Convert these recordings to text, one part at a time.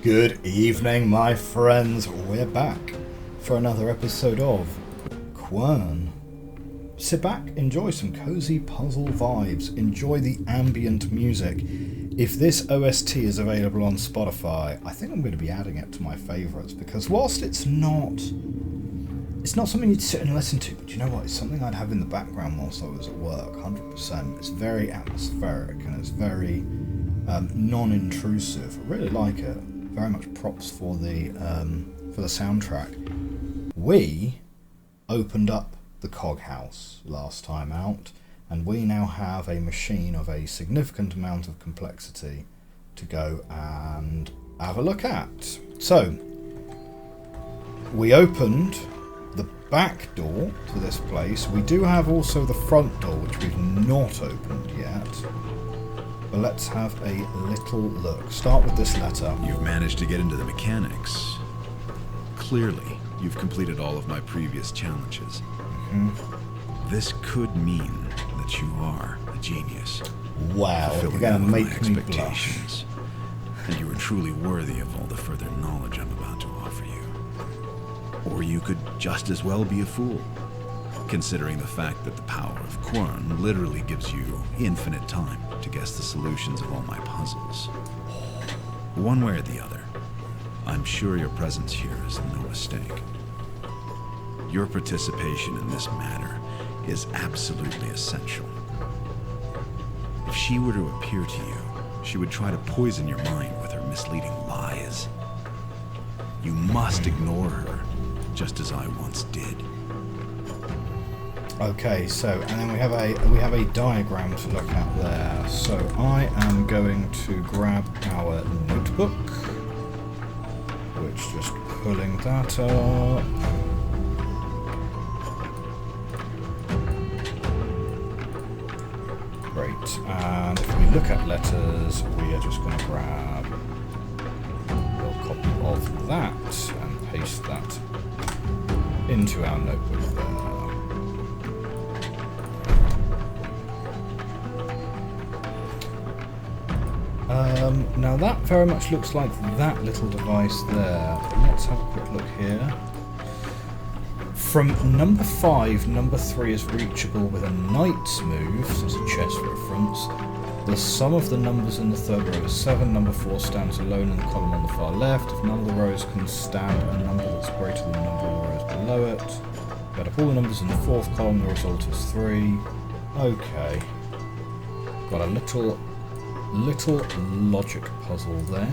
Good evening, my friends. We're back for another episode of Quern. Sit back, enjoy some cozy puzzle vibes, enjoy the ambient music. If this OST is available on Spotify, I think I'm going to be adding it to my favourites, because whilst it's not something you'd sit and listen to, but you know what, it's something I'd have in the background whilst I was at work, 100%. It's very atmospheric and it's very non-intrusive. I really like it. Very much props for the soundtrack. We opened up the Cog House last time out, and we now have a machine of a significant amount of complexity to go and have a look at. So, we opened the back door to this place. We do have also the front door, which we've not opened yet. But let's have a little look. Start with this letter. You've managed to get into the mechanics. Clearly, you've completed all of my previous challenges. This could mean that you are a genius. Wow, you're going to make me blush. And you are truly worthy of all the further knowledge I'm about to offer you. Or you could just as well be a fool, considering the fact that the power of Quern literally gives you infinite time to guess the solutions of all my puzzles. One way or the other, I'm sure your presence here is no mistake. Your participation in this matter is absolutely essential. If she were to appear to you, she would try to poison your mind with her misleading lies. You must ignore her, just as I once did. Okay, so and then we have a diagram to look at there. So I am going to grab our notebook, which just pulling that up. Great, and if we look at letters, we are just going to grab a little copy of that and paste that into our notebook there. Now that very much looks like that little device there. Let's have a quick look here. From number 5, number 3 is reachable with a knight's move, so it's a chess reference. The sum of the numbers in the third row is 7. Number 4 stands alone in the column on the far left. If none of the rows can stand a number that's greater than the number of the rows below it, add up all the numbers in the fourth column, the result is 3. Okay. Got a little logic puzzle there.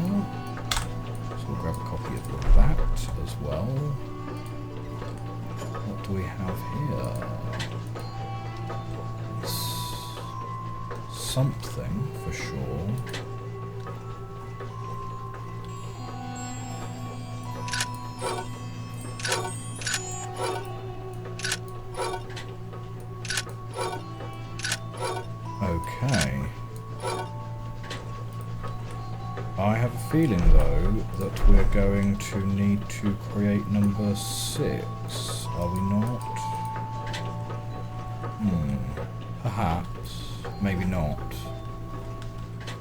So we'll grab a copy of that as well. What do we have here? Something for sure. Okay. I have a feeling, though, that we're going to need to create number 6, are we not? Perhaps, maybe not.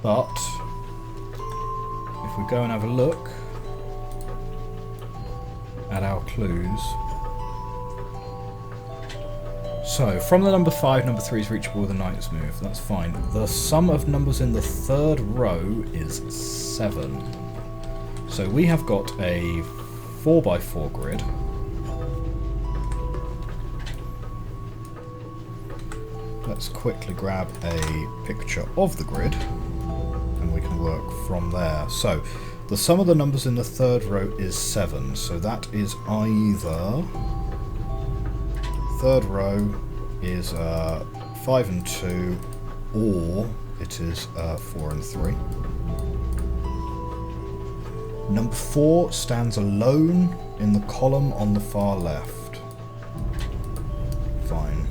But, if we go and have a look at our clues. So, from the number 5, number 3 is reachable with a knight's move. That's fine. The sum of numbers in the third row is 7. So we have got a 4x4 grid. Let's quickly grab a picture of the grid, and we can work from there. So, the sum of the numbers in the third row is 7. So that is either... third row is 5 and 2, or it is 4 and 3. Number 4 stands alone in the column on the far left. Fine.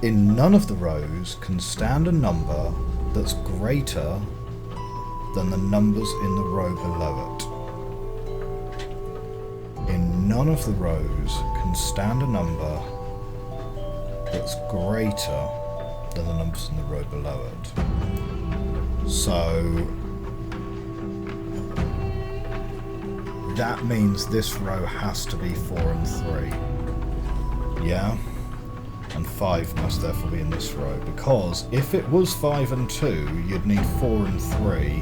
In none of the rows can stand a number that's greater than the numbers in the row below it. In none of the rows can stand a number that's greater than the numbers in the row below it. So that means this row has to be 4 and 3. Yeah? And 5 must therefore be in this row, because if it was 5 and 2, you'd need 4 and 3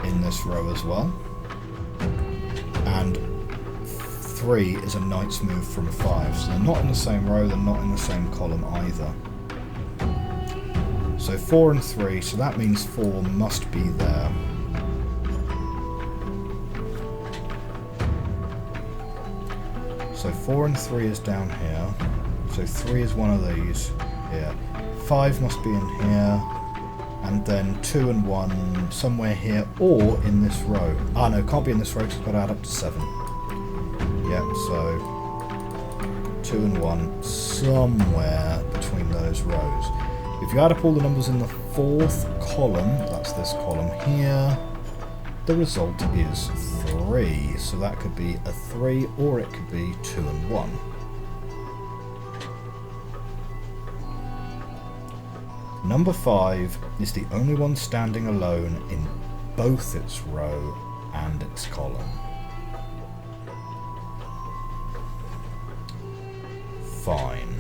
in this row as well. And 3 is a knight's move from 5, so they're not in the same row, they're not in the same column either. So 4 and 3, so that means 4 must be there. So 4 and 3 is down here. So 3 is one of these here. 5 must be in here. And then 2 and 1 somewhere here or in this row. Ah no, can't be in this row because it's got to add up to 7. Yeah, so 2 and 1 somewhere between those rows. If you add up all the numbers in the 4th column, that's this column here, the result is 3. So that could be a 3 or it could be 2 and 1. Number 5 is the only one standing alone in both its row and its column. Fine.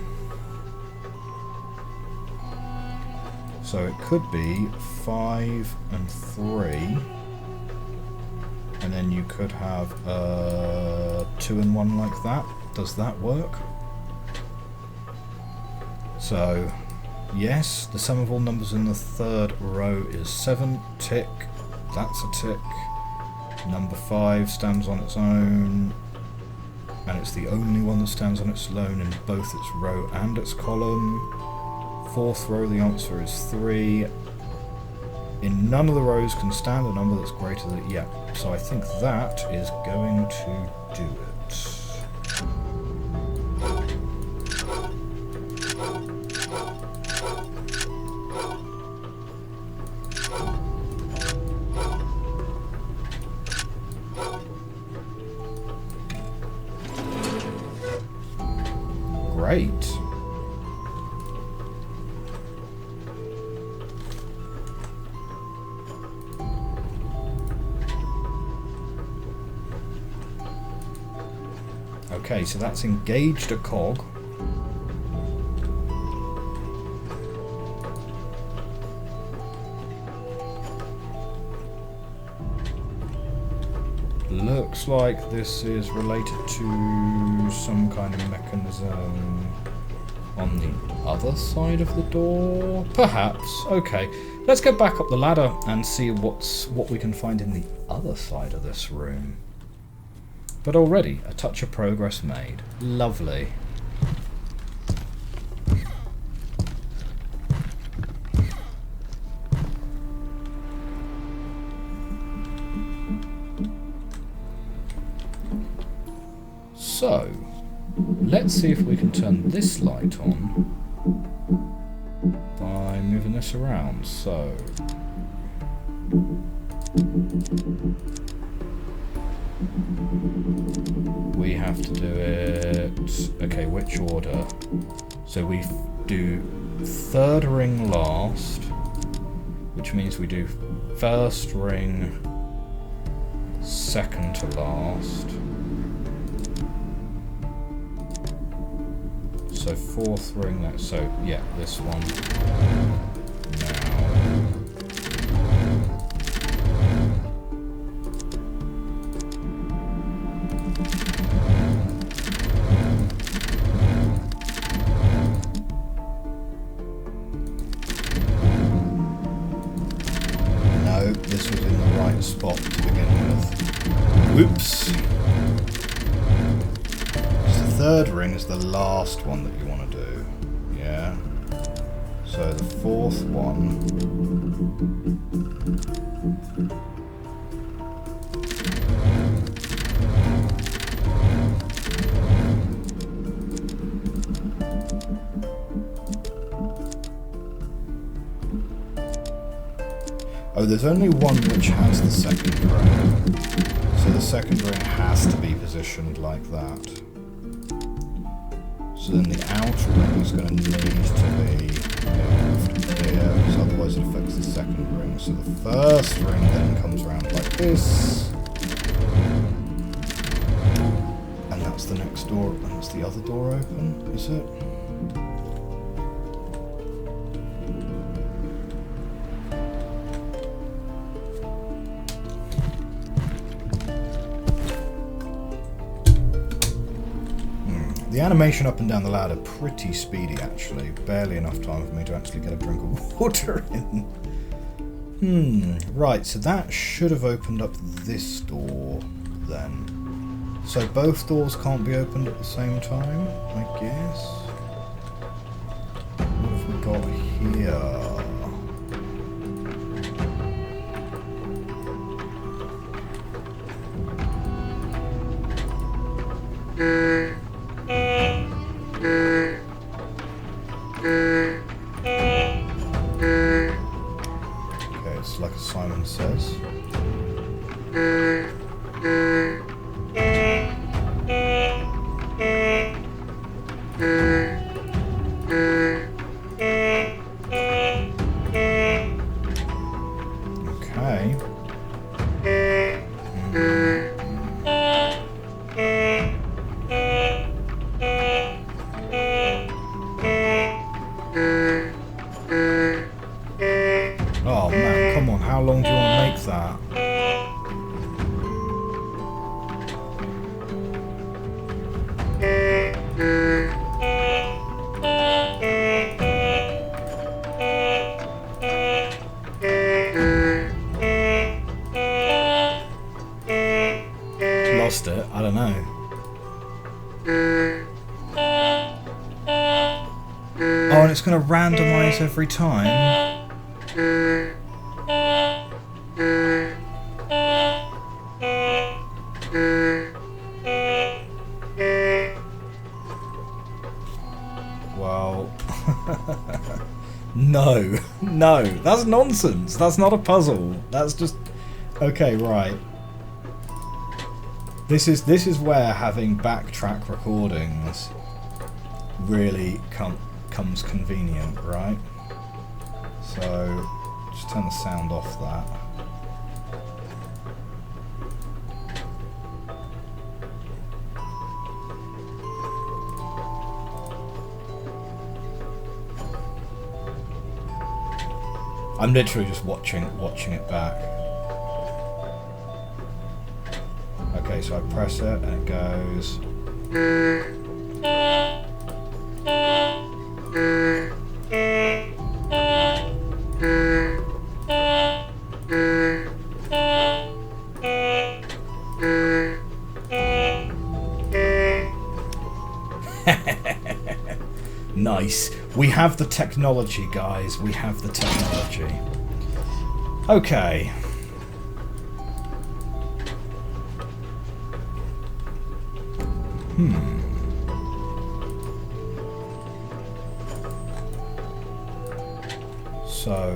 So it could be 5 and 3, and then you could have 2 and 1 like that. Does that work? So yes, the sum of all numbers in the 3rd row is 7. Tick. That's a tick. Number 5 stands on its own, and it's the only one that stands on its own in both its row and its column. 4th row, the answer is 3. In none of the rows can stand a number that's greater than... Yeah, so I think that is going to do it. Great. Okay, so that's engaged a cog. Looks like this is related to some kind of mechanism on the other side of the door? Perhaps. Okay, let's go back up the ladder and see what we can find in the other side of this room. But already, a touch of progress made. Lovely. So, let's see if we can turn this light on by moving this around. So, we have to do it... Okay, which order? So we do 3rd ring last, which means we do 1st ring 2nd to last. So 4th ring, so yeah, this one. No, this was in the right spot to begin with. Whoops. The 3rd ring is the last one that you want to do. Yeah. So the 4th one. Oh, there's only one which has the 2nd ring. So the 2nd ring has to be positioned like that. So then the outer ring is going to need to be here, because otherwise it affects the second ring. So the first ring then comes around like this. And that's the next door, and that's the other door open, is it? The animation up and down the ladder pretty speedy actually. Barely enough time for me to actually get a drink of water in. Right, so that should have opened up this door then. So both doors can't be opened at the same time, I guess. What have we got here? Okay, it's like Simon Says. Okay. Oh man, come on, how long do you want to make that? Lost it, I don't know. Oh, and it's going to randomise every time? Well, no, no, that's nonsense. That's not a puzzle. That's just okay. Right. This is where having backtrack recordings really comes convenient, right? So just turn the sound off that. I'm literally just watching it back. Okay, so I press it and it goes. Nice. We have the technology, guys. We have the technology. Okay. So,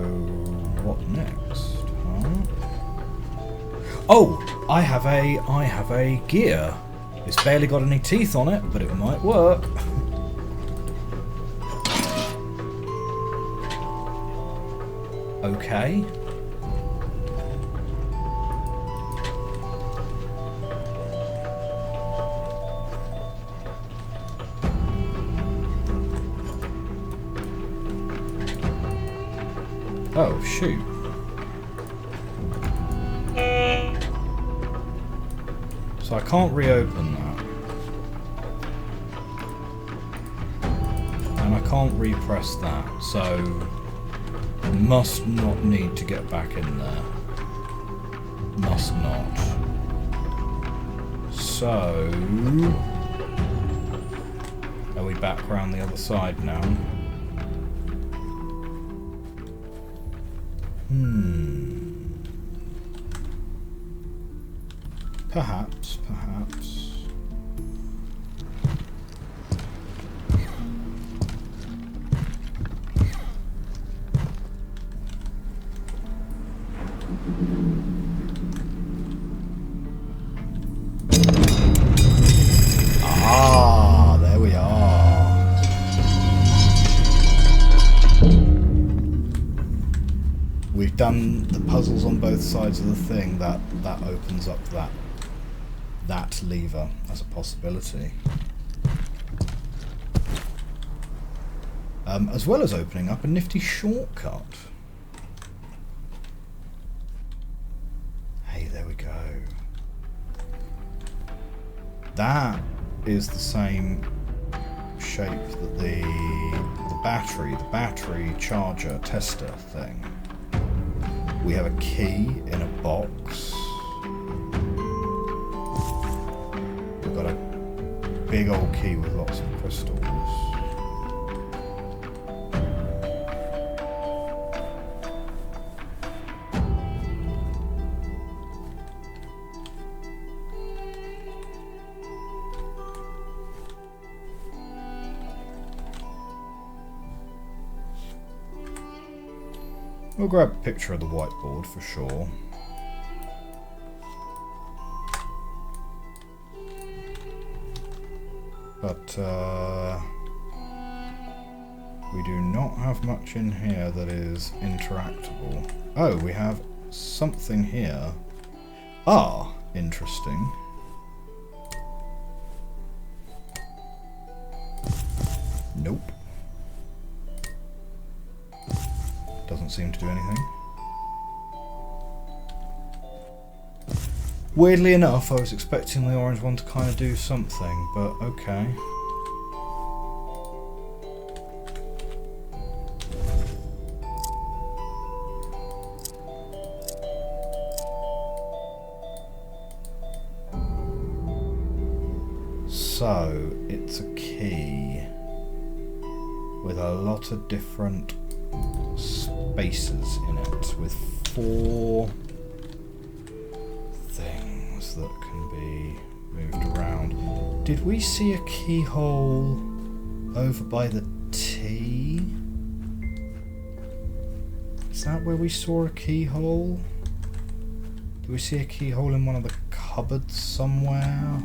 what next? Huh? Oh, I have a gear. It's barely got any teeth on it, but it might work. Okay. Oh, shoot. So I can't reopen that. And I can't repress that, so must not need to get back in there. Must not. So are we back around the other side now? Perhaps. Ah, there we are. done the puzzles on both sides of the thing, that opens up that lever as a possibility. As well as opening up a nifty shortcut. Hey, there we go. That is the same shape that the battery charger tester thing. We have a key in a box. We've got a big old key with lots of crystals. We'll grab a picture of the whiteboard for sure. But we do not have much in here that is interactable. Oh, we have something here. Ah, interesting. Nope. Doesn't seem to do anything. Weirdly enough, I was expecting the orange one to kind of do something, but okay. So, it's a key with a lot of different spaces in it, with 4 things that can be moved around. Did we see a keyhole over by the T? Is that where we saw a keyhole? Did we see a keyhole in one of the cupboards somewhere?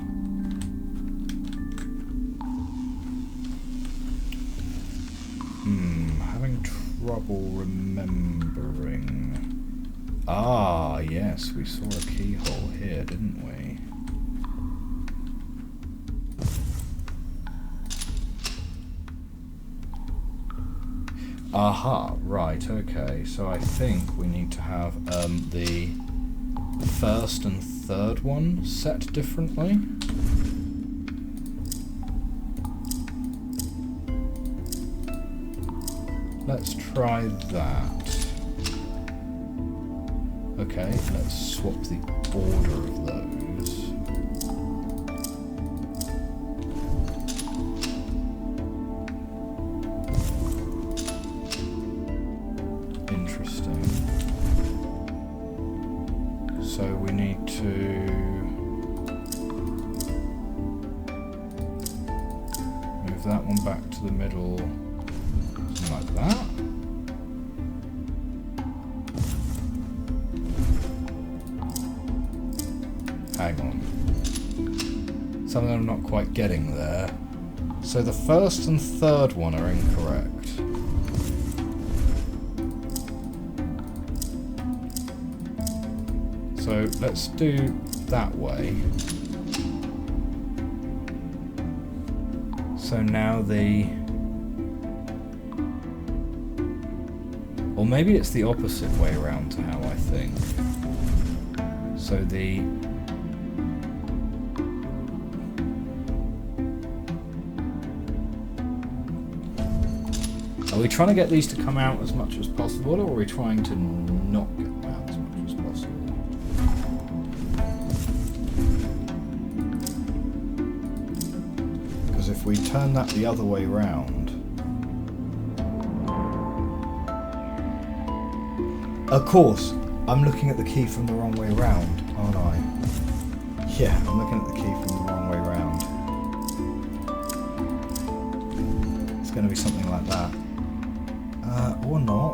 Having trouble remembering. Ah, yes, we saw a keyhole here, didn't we? Aha, right, okay. So I think we need to have the first and third one set differently. Let's try that. Okay, let's swap the order of those. Interesting. So we need to move that one back to the middle. Like that. Hang on. Something I'm not quite getting there. So the first and third one are incorrect. So let's do that way. So now the... Or maybe it's the opposite way around to how I think. So the... Are we trying to get these to come out as much as possible, or are we trying to not get them out as much as possible? Because if we turn that the other way round... Of course, I'm looking at the key from the wrong way round, aren't I? Yeah, I'm looking at the key from the wrong way round. It's going to be something like that. Or not.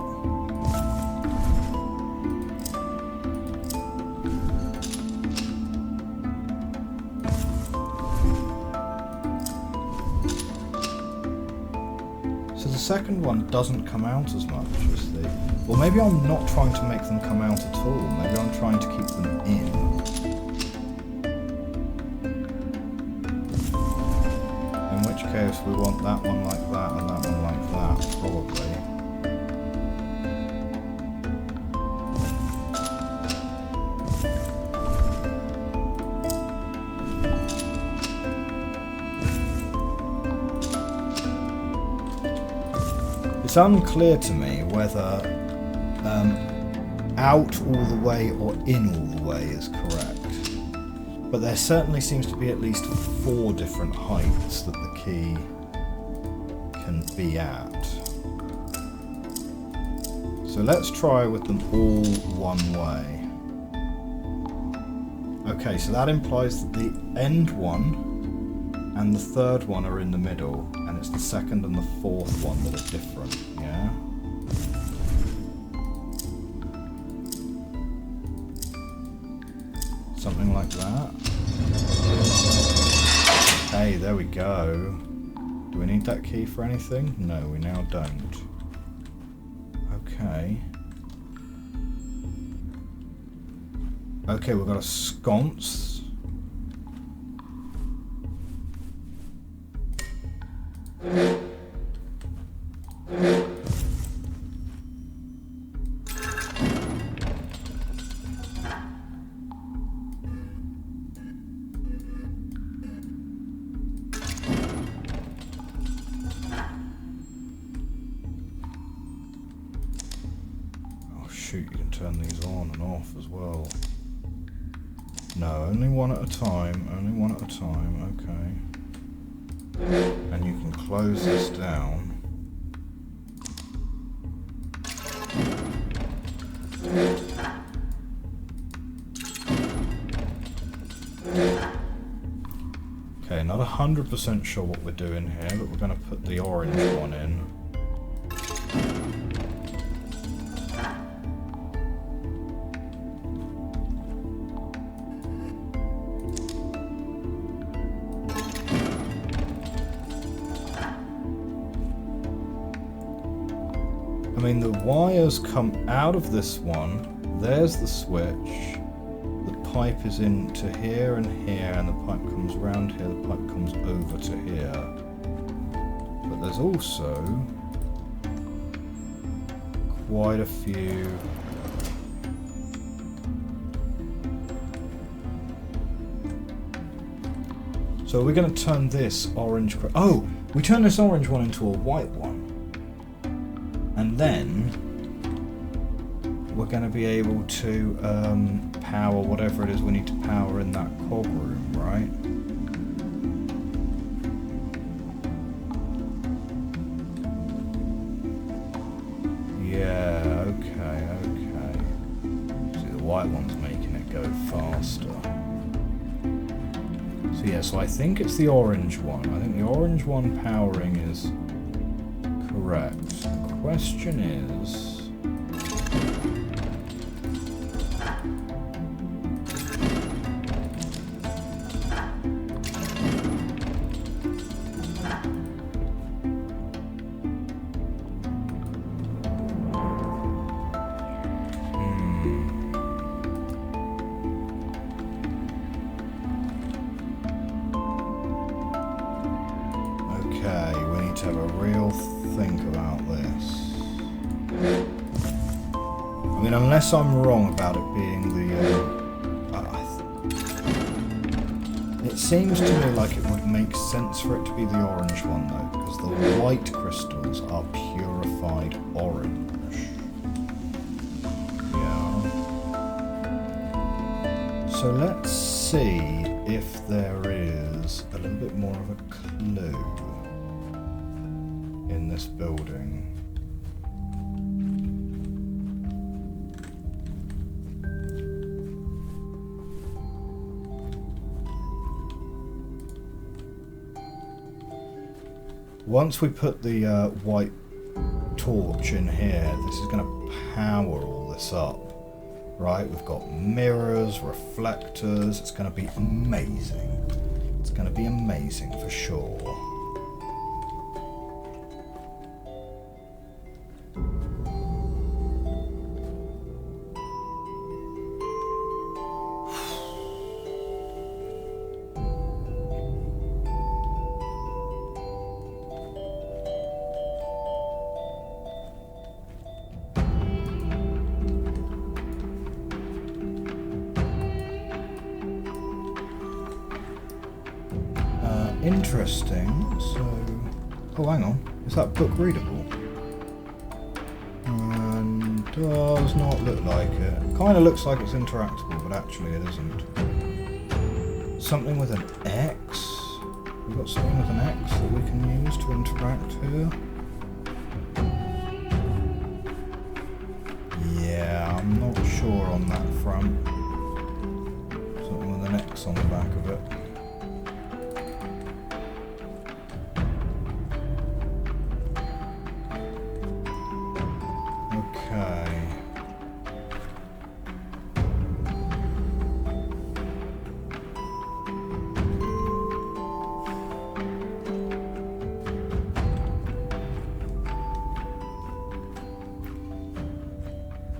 So the second one doesn't come out as much as the Or maybe I'm not trying to make them come out at all. Maybe I'm trying to keep them in. In which case we want that one like that and that one like that, probably. It's unclear to me whether out all the way or in all the way is correct. But there certainly seems to be at least 4 different heights that the key can be at. So let's try with them all one way. Okay, so that implies that the end one and the third one are in the middle, and it's the second and the fourth one that are different, yeah? Something like that. Okay, there we go. Do we need that key for anything? No, we now don't. Okay. Okay, we've got a sconce. Shoot, you can turn these on and off as well. No, only one at a time, only one at a time, okay. And you can close this down. Okay, not 100% sure what we're doing here, but we're going to put the orange one in. I mean, the wires come out of this one, there's the switch, the pipe is into here and here, and the pipe comes round here, the pipe comes over to here. But there's also quite a few... So we're going to turn this orange... Oh! We turn this orange one into a white one. And then we're going to be able to power whatever it is we need to power in that cog room, right? Yeah, okay. See, the white one's making it go faster. So yeah, so I think it's the orange one. I think the orange one powering is correct. The question is... Okay, we need to have a real think about this. I mean, unless I'm wrong about it being the... it seems to me like it would make sense for it to be the orange one, though, because the white crystals are purified orange. Yeah. So let's see if there is a little bit more of a clue in this building. Once we put the white torch in here, this is going to power all this up, right? We've got mirrors, reflectors, it's going to be amazing. It's going to be amazing for sure. Interesting. So, oh, hang on. Is that book readable? And does not look like it. Kind of looks like it's interactable, but actually it isn't. Something with an X. We've got something with an X that we can use to interact here. Yeah, I'm not sure on that front. Something with an X on the back of it. Okay.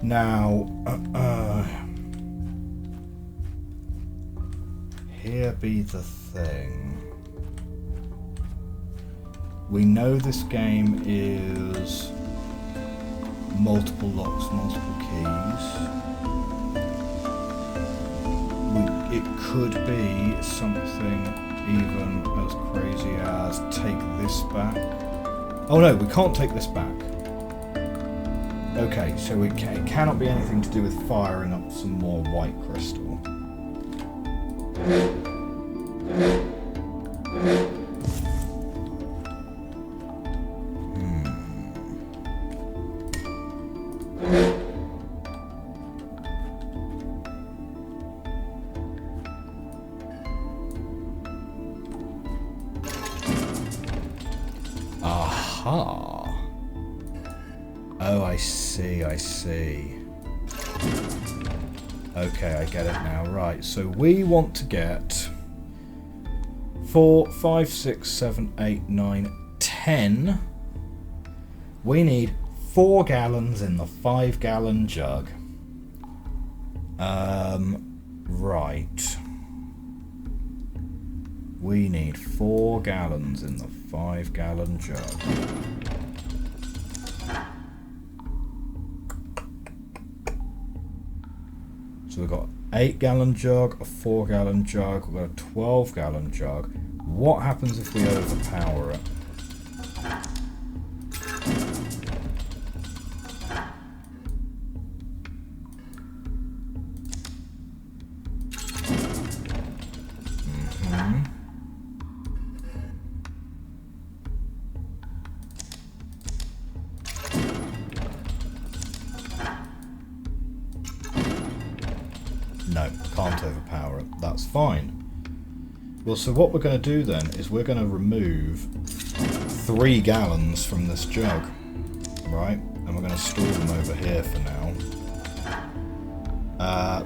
Now, here be the thing. We know this game is multiple locks, multiple keys. It could be something even as crazy as take this back. Oh no, we can't take this back. Okay, so it cannot be anything to do with firing up some more white crystal. Aha! Oh, I see, I see. Okay, I get it now. Right, so we want to get 4, 5, 6, 7, 8, 9, 10. We need 4 gallons in the 5-gallon jug. Right. We need 4 gallons in the 5-gallon jug. So we've got 8-gallon jug, a 4-gallon jug, we've got a 12-gallon jug. What happens if we overpower it? No, can't overpower it. That's fine. Well, so what we're going to do then is we're going to remove 3 gallons from this jug, right? And we're going to store them over here for now.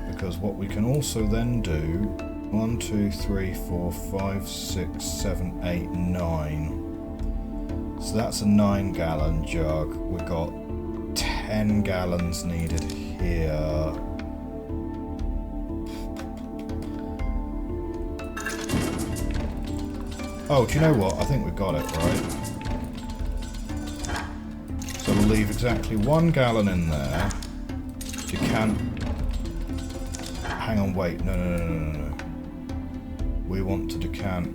Because what we can also then do, 1, 2, 3, 4, 5, 6, 7, 8, 9. So that's a 9-gallon jug. We've got 10 gallons needed here. Oh, do you know what? I think we've got it, right? So we'll leave exactly 1 gallon in there. Decant. Hang on, wait. No. We want to decant.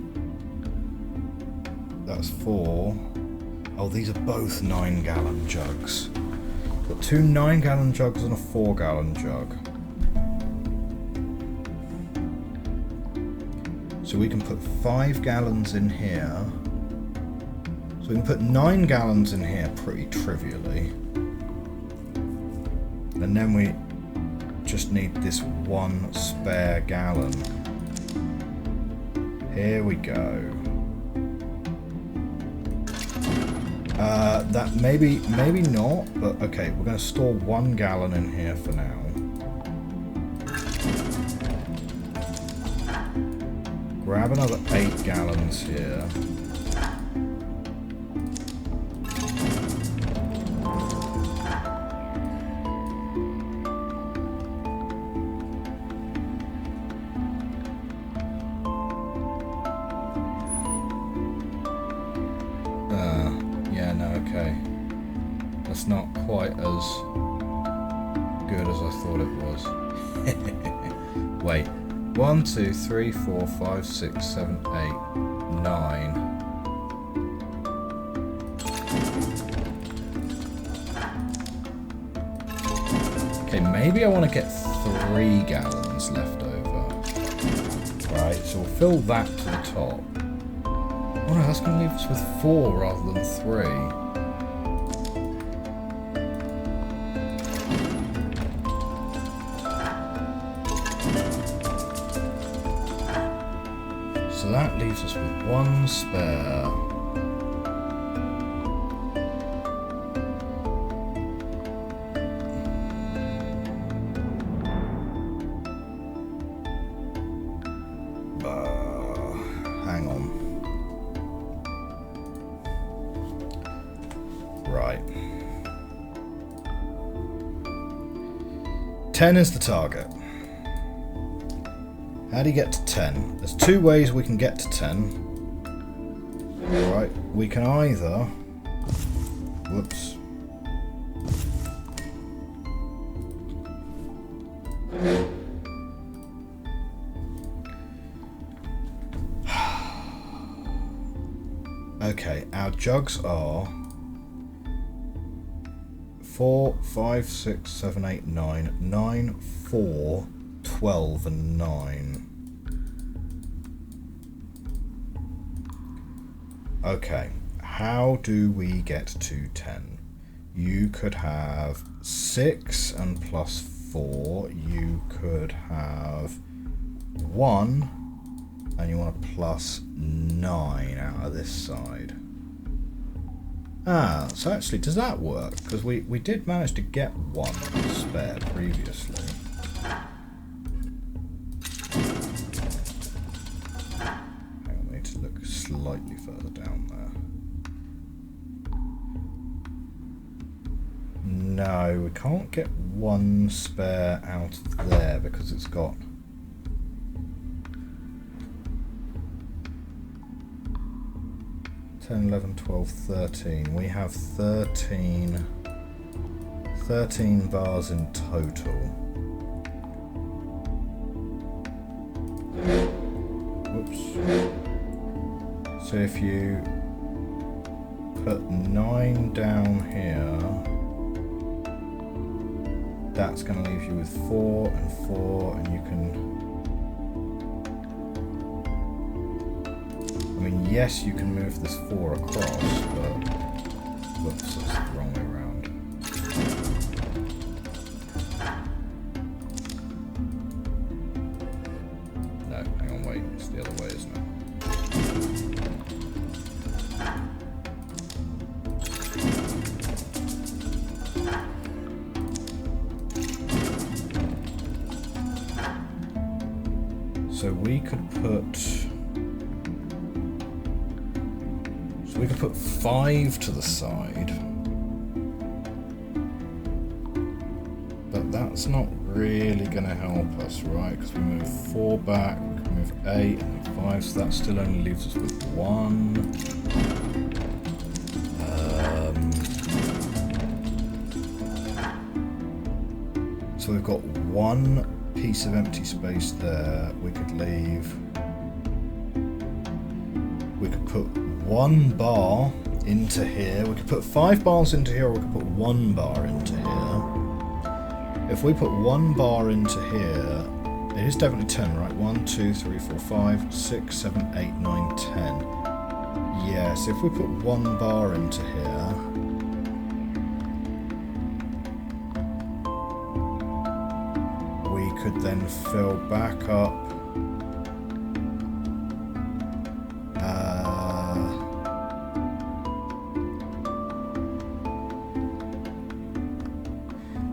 That's 4. Oh, these are both 9-gallon jugs. Got 2 9-gallon jugs and a 4-gallon jug. So we can put 5 gallons in here. So we can put 9 gallons in here pretty trivially. And then we just need this 1 spare gallon. Here we go. That maybe not, but okay, we're going to store 1 gallon in here for now. Grab another 8 gallons here. Yeah, no, okay. That's not quite as good as I thought it was. Wait. 1, 2, 3, 4, 5, 6, 7, 8, 9. Okay, maybe I want to get 3 gallons left over. Right, so we'll fill that to the top. Oh no, that's going to leave us with 4 rather than 3. So that leaves us with 1 spare. Hang on. Right. 10 is the target. How do you get to 10? There's 2 ways we can get to 10. Right, we can either... Whoops. Okay, our jugs are 4, 5, 6, 7, 8, 9, 9, 4, 12 and 9. Okay, how do we get to 10? You could have 6 and plus 4. You could have 1 and you want to plus 9 out of this side. Ah, so actually, does that work? Because we did manage to get 1 spare previously. Hang on, we need to look slightly further down there. No, we can't get 1 spare out of there because it's got... $10, $11, $12, $13. We have 13 bars in total. Whoops. So if you put 9 down here, that's going to leave you with 4 and 4, and you can... I mean, yes, you can move this 4 across, but... Whoops, that's the wrong way around. No, hang on, wait, it's the other way, isn't it? So we could put... So we could put 5 to the side. But that's not really going to help us, right? Because we move 4 back, we can move 8 and 5, so that still only leaves us with 1. So we've got 1 piece of empty space there. We could leave... We could put 1 bar into here. We could put 5 bars into here, or we could put 1 bar into here. If we put 1 bar into here, it is definitely 10, right? 1, 2, 3, 4, 5, 6, 7, 8, 9, 10. Yes, if we put 1 bar into here, we could then fill back up.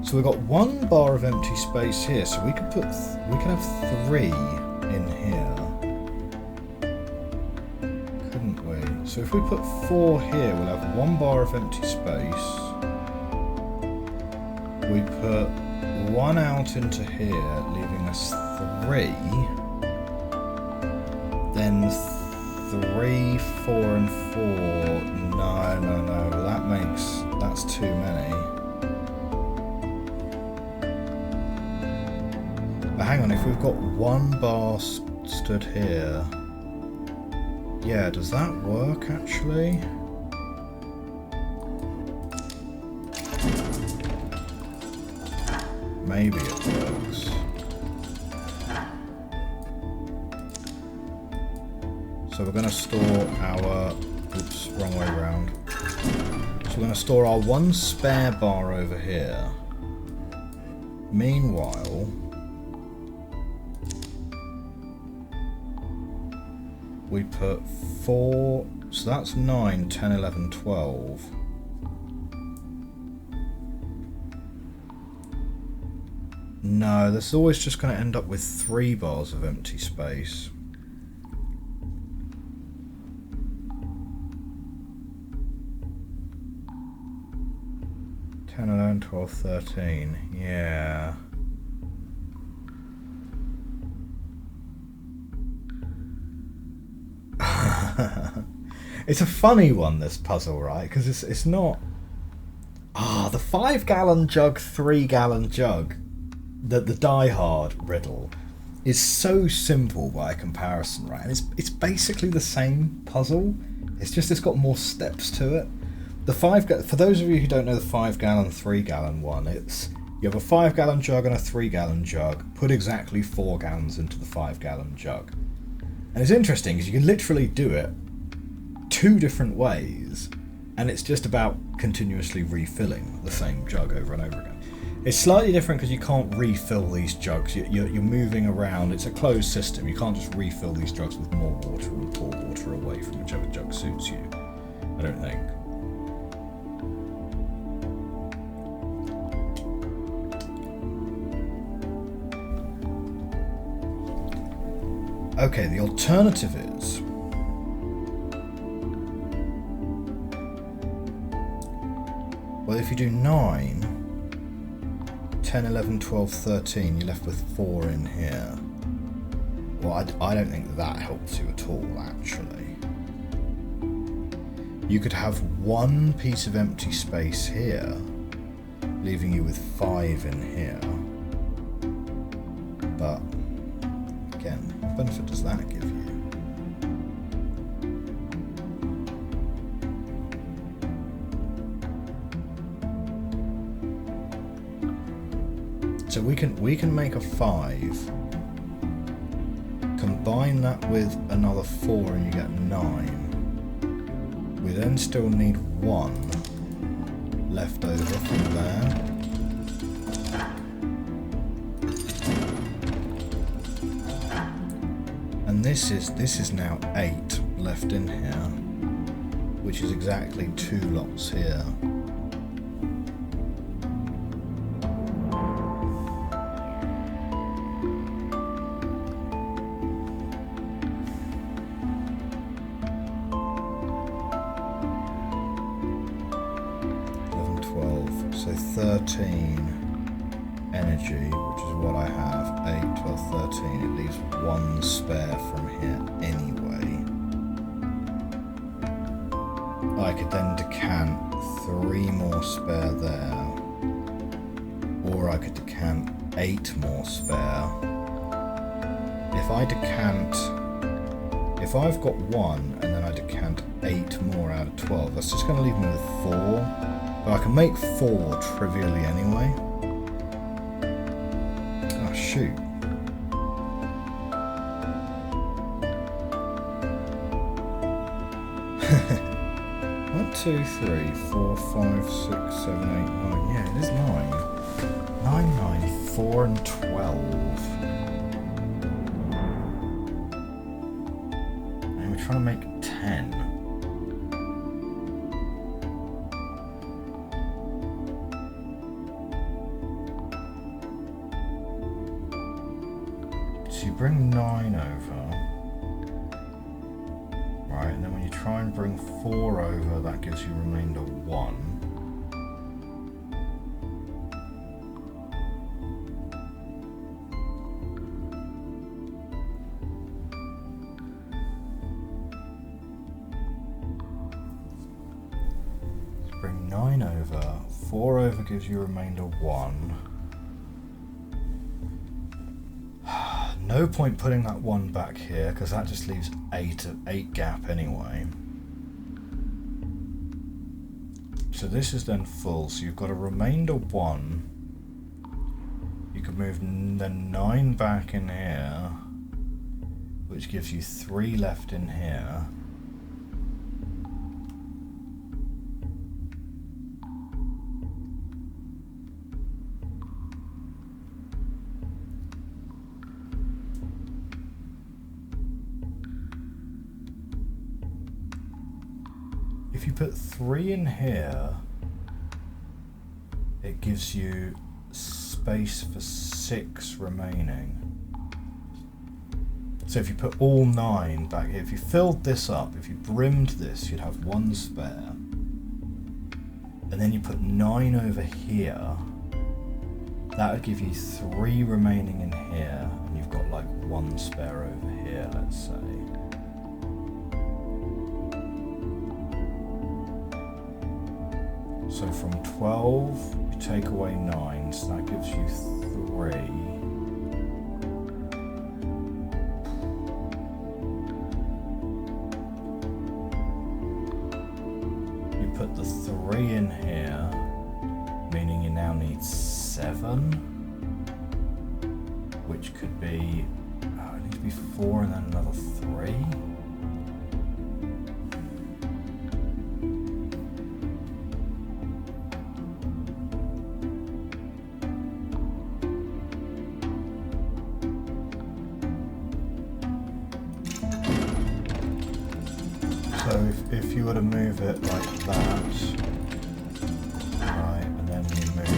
So we've got 1 bar of empty space here, so we could put we could have 3 in here, couldn't we? So if we put 4 here, we'll have 1 bar of empty space. We put 1 out into here, leaving us 3. Then 3, 4, and 4. No. That's too many. But hang on, if we've got 1 bar stood here, Yeah, does that work actually? Maybe it works. So we're going to store our... Oops, wrong way around. So we're going to store our one spare bar over here. Meanwhile, we put 4... So that's 9, 10, 11, 12. No, this is always just going to end up with 3 bars of empty space. Ten, 11, 12, 13. Yeah. It's a funny one, this puzzle, right? Because it's not... the 5-gallon jug, 3-gallon jug. The die-hard riddle is so simple by comparison, right? And it's basically the same puzzle. It's just it's got more steps to it. For those of you who don't know the 5-gallon, 3-gallon one, it's you have a 5-gallon jug and a 3-gallon jug. Put exactly 4 gallons into the 5-gallon jug. And it's interesting because you can literally do it 2 different ways, and it's just about continuously refilling the same jug over and over again. It's slightly different because you can't refill these jugs. You're moving around. It's a closed system. You can't just refill these jugs with more water and pour water away from whichever jug suits you. I don't think. Okay, the alternative is... Well, if you do 9... 10, 11, 12, 13, you're left with 4 in here. Well, I don't think that helps you at all, actually. You could have 1 piece of empty space here, leaving you with 5 in here. But, again, what benefit does that give you? So we can make a 5, combine that with another 4 and you get 9. We then still need 1 left over from there. And this is now 8 left in here, which is exactly 2 lots here. So 13 energy, which is what I have. 8, 12, 13. It leaves 1 spare from here anyway. I could then decant 3 more spare there. Or I could decant 8 more spare. If I've got 1 and then I decant 8 more out of 12, that's just going to leave me with 4. But I can make 4 trivially anyway. Oh shoot. 1, 2, 3, 4, 5, 6, 7, 8, 9. Yeah, it is 9. 9, 9, 4 and 12. And we're trying to make 10. So you bring 9 over, right, and then when you try and bring 4 over, that gives you remainder 1. So bring 9 over, 4 over gives you remainder 1. No point putting that 1 back here, because that just leaves 8 gap anyway. So this is then full, so you've got a remainder 1. You could move the 9 back in here, which gives you 3 left in here. If you put 3 in here, it gives you space for 6 remaining. So if you put all 9 back here, if you filled this up, if you brimmed this, you'd have 1 spare. And then you put 9 over here, that would give you 3 remaining in here, and you've got like 1 spare over here, let's say. So from 12, you take away 9, so that gives you 3. You put the 3 in here, meaning you now need 7, which could be, it needs to be 4 and then another 3. So if you were to move it like that, right, and then you move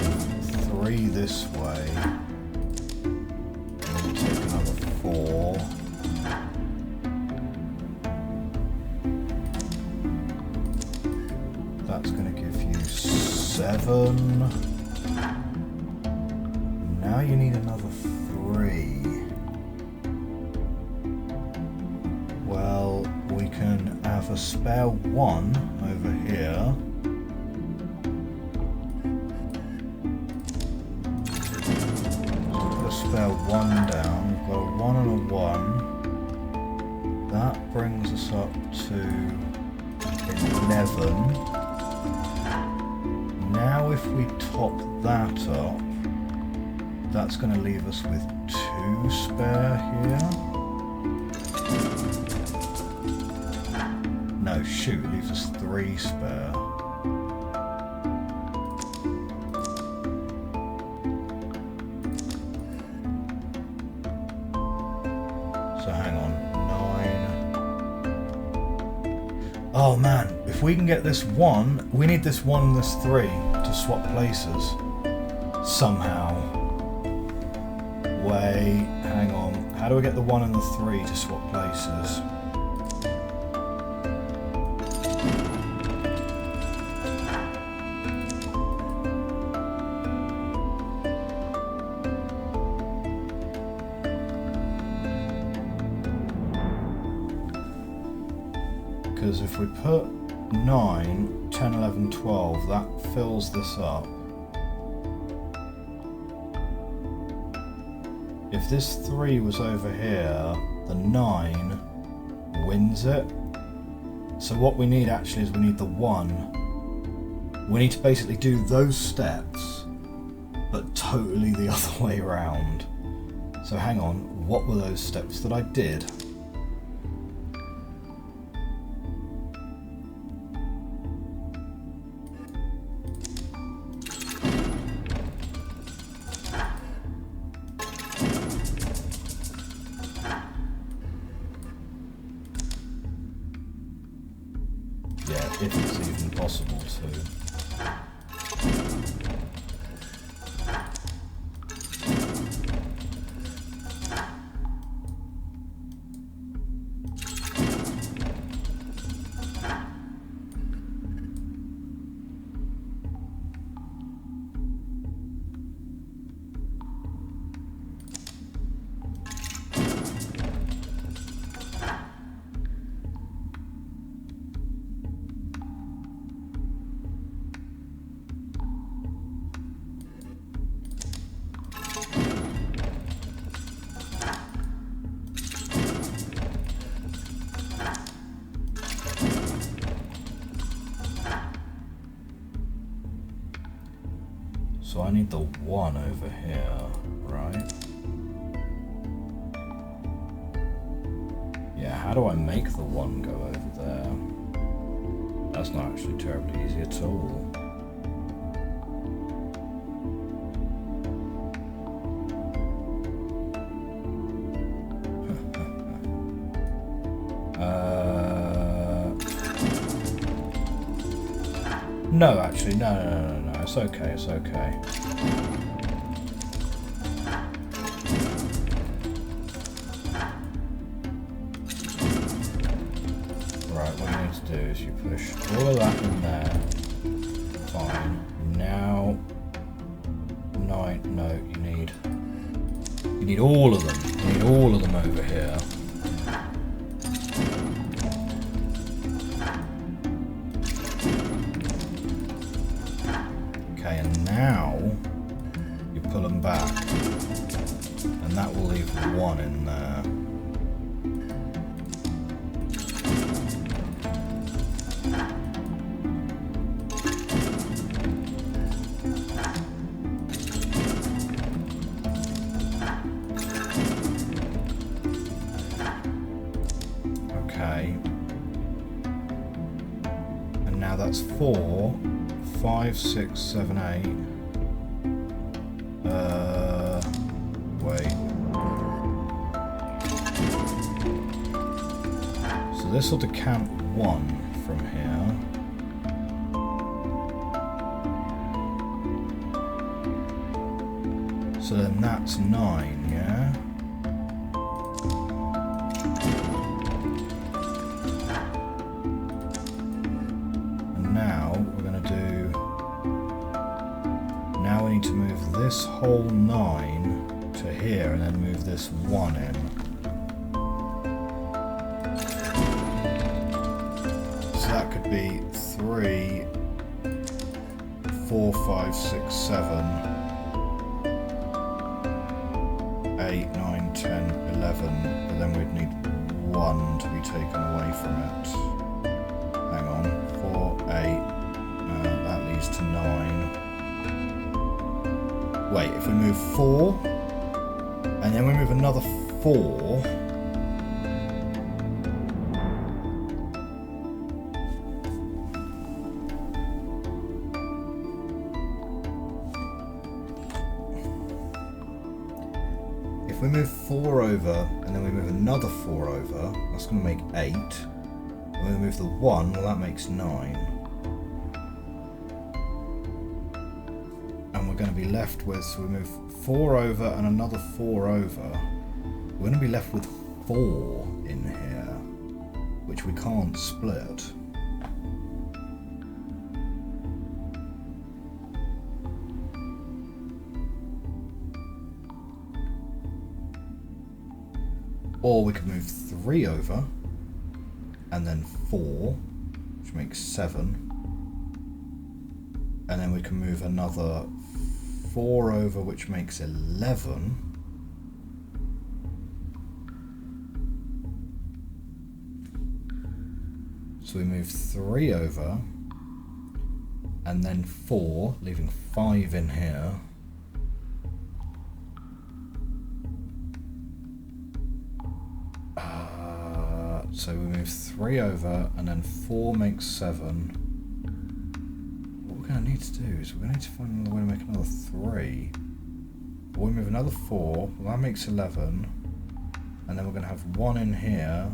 3 this way, and then you take another 4. That's going to give you 7. Now you need another 3. Well, we can have a spare 1 over here. Put a spare 1 down. We've got a 1 and a 1. That brings us up to 11. Now if we top that up, that's going to leave us with 2 spare here. No, shoot, it leaves us 3 spare. So hang on, 9. Oh man, if we can get this 1, we need this 1 and this 3 to swap places. Somehow. Wait, hang on. How do we get the 1 and the 3 to swap places? Because if we put 9, 10, 11, 12, that fills this up. If this 3 was over here, the 9 wins it. So what we need actually is we need the 1. We need to basically do those steps, but totally the other way around. So hang on, what were those steps that I did? If it's even possible to. So I need the 1 over here, right? Yeah, how do I make the 1 go over there? That's not actually terribly easy at all. No, actually, no, it's okay, it's okay. Right, what you need to do is you push all of that in there. Fine. Now, 9, no, you need all of them. You need all of them over here. Okay, and now you pull them back, and that will leave 1 in there. Okay, and now that's 4, 5, 6, 7, 8. Wait. So this will decant 1 from here. So then that's 9, yeah? And now we're going to do... Now we need to move this whole 9 to here and then move this 1 in. So that could be 3, 4, 5, 6, 7, 8, 9, 10, 11, but then we'd need 1 to be taken away from it. Hang on, 4, 8, that leads to 9. Wait, if we move 4, and then we move another 4, if we move 4 over, and then we move another 4 over, that's going to make 8. And we move the 1, well that makes 9. And we're going to be left with, so we move 4 over and another 4 over. We're going to be left with 4 in here, which we can't split. Or we could move 3 over, and then 4, which makes 7. And then we can move another 4 over, which makes 11. So we move 3 over, and then 4, leaving 5 in here. So we move 3 over, and then 4 makes 7. What we're going to need to do is we're going to need to find another way to make another 3. Or we move another 4, well that makes 11. And then we're going to have 1 in here,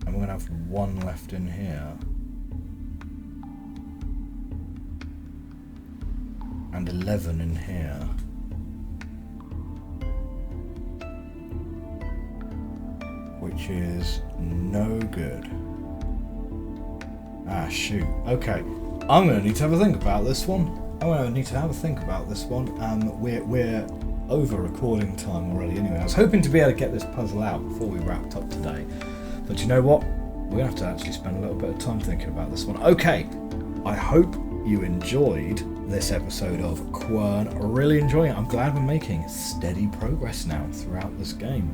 and we're going to have 1 left in here. And 11 in here. Which is no good. Ah, shoot. Okay, I'm going to need to have a think about this one. We're over recording time already anyway. I was hoping to be able to get this puzzle out before we wrapped up today. But you know what? We're going to have to actually spend a little bit of time thinking about this one. Okay, I hope you enjoyed this episode of Quern. Really enjoying it. I'm glad we're making steady progress now throughout this game.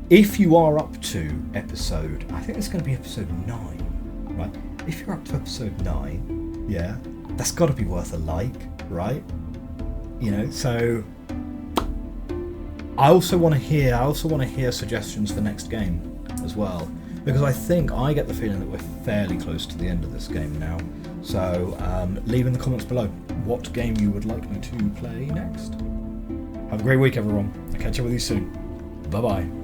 If you are up to episode, I think it's going to be episode 9, right? If you're up to episode 9, yeah, that's got to be worth a like, right? You know, so I also want to hear suggestions for next game as well, because I get the feeling that we're fairly close to the end of this game now. So leave in the comments below what game you would like me to play next. Have a great week, everyone. I'll catch up with you soon. Bye bye.